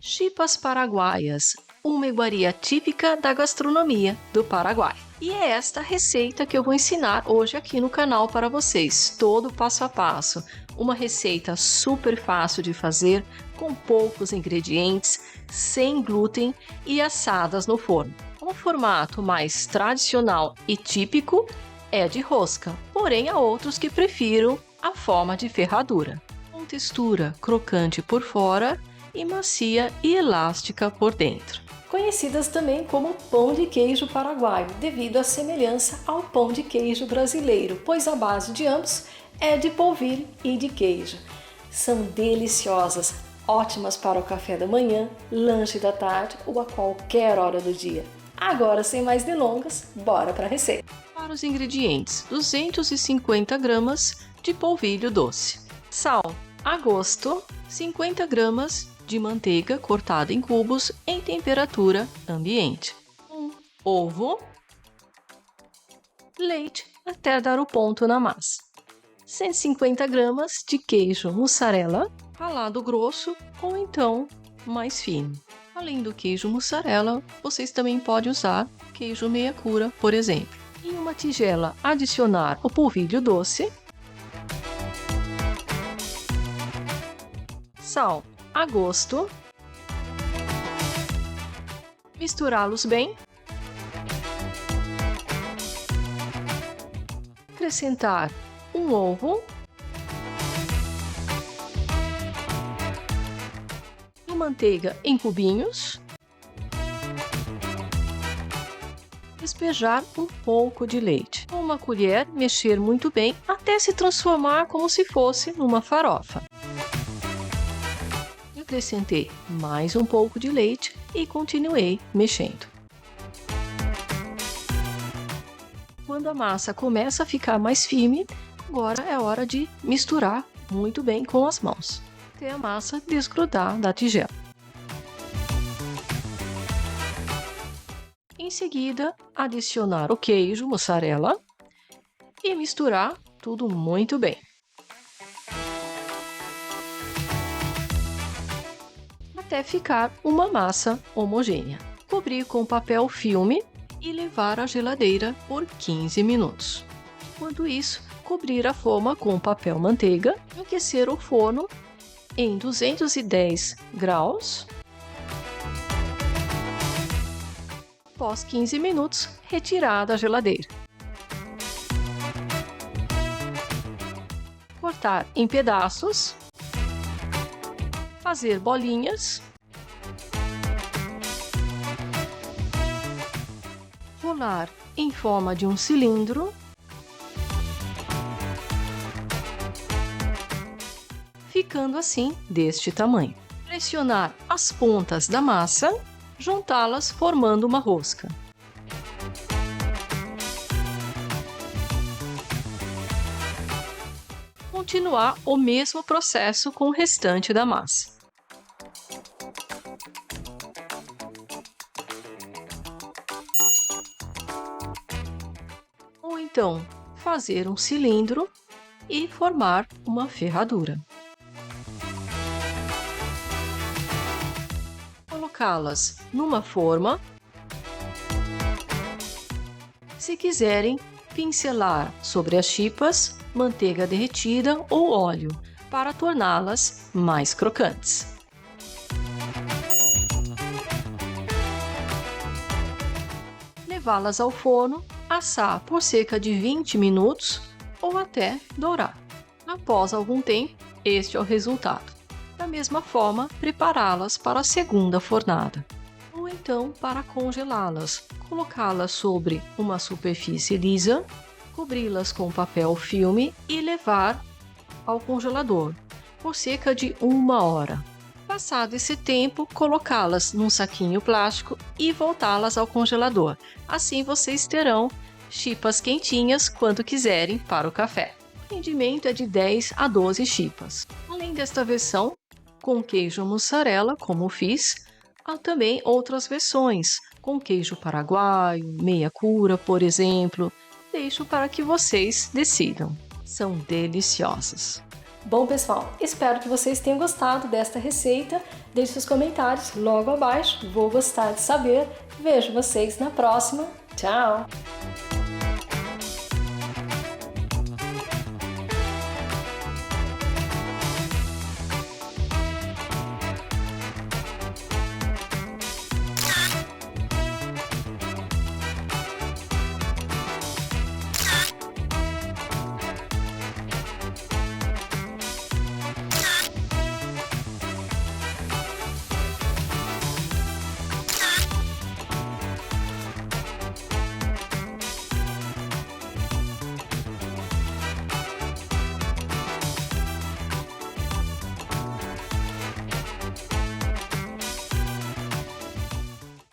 Chipas paraguaias, uma iguaria típica da gastronomia do Paraguai. E é esta receita que eu vou ensinar hoje aqui no canal para vocês, todo passo a passo. Uma receita super fácil de fazer, com poucos ingredientes, sem glúten e assadas no forno. O formato mais tradicional e típico é de rosca, porém há outros que prefiram a forma de ferradura, com textura crocante por fora e macia e elástica por dentro. Conhecidas também como pão de queijo paraguaio, devido à semelhança ao pão de queijo brasileiro, pois a base de ambos é de polvilho e de queijo. São deliciosas, ótimas para o café da manhã, lanche da tarde ou a qualquer hora do dia. Agora, sem mais delongas, bora para a receita. Para os ingredientes, 250 gramas de polvilho doce, sal a gosto, 50 gramas de manteiga cortada em cubos em temperatura ambiente, um ovo, leite até dar o ponto na massa, 150 gramas de queijo mussarela, ralado grosso ou então mais fino. Além do queijo mussarela, vocês também podem usar queijo meia cura, por exemplo. Em uma tigela, adicionar o polvilho doce, sal a gosto, misturá-los bem, acrescentar um ovo, a manteiga em cubinhos, despejar um pouco de leite. Com uma colher, mexer muito bem até se transformar como se fosse numa farofa. Acrescentei mais um pouco de leite e continuei mexendo. Quando a massa começa a ficar mais firme, agora é hora de misturar muito bem com as mãos, até a massa desgrudar da tigela. Em seguida, adicionar o queijo mussarela e misturar tudo muito bem. Até ficar uma massa homogênea. Cobrir com papel filme e levar à geladeira por 15 minutos. Enquanto isso, cobrir a forma com papel manteiga e aquecer o forno em 210 graus. Após 15 minutos, retirar da geladeira. Cortar em pedaços. Fazer bolinhas, rolar em forma de um cilindro, ficando assim deste tamanho. Pressionar as pontas da massa, juntá-las formando uma rosca. Continuar o mesmo processo com o restante da massa. Ou então, fazer um cilindro e formar uma ferradura. Colocá-las numa forma. Se quiserem, pincelar sobre as chipas manteiga derretida ou óleo para torná-las mais crocantes. Levá-las ao forno, assar por cerca de 20 minutos ou até dourar. Após algum tempo, este é o resultado. Da mesma forma, prepará-las para a segunda fornada. Ou então para congelá-las, colocá-las sobre uma superfície lisa, cobri-las com papel filme e levar ao congelador por cerca de 1 hora. Passado esse tempo, colocá-las num saquinho plástico e voltá-las ao congelador. Assim vocês terão chipas quentinhas quando quiserem para o café. O rendimento é de 10 a 12 chipas. Além desta versão, com queijo mussarela, como fiz, há também outras versões, com queijo paraguaio, meia cura, por exemplo. Deixo para que vocês decidam. São deliciosas. Bom, pessoal, espero que vocês tenham gostado desta receita. Deixe seus comentários logo abaixo, vou gostar de saber. Vejo vocês na próxima. Tchau!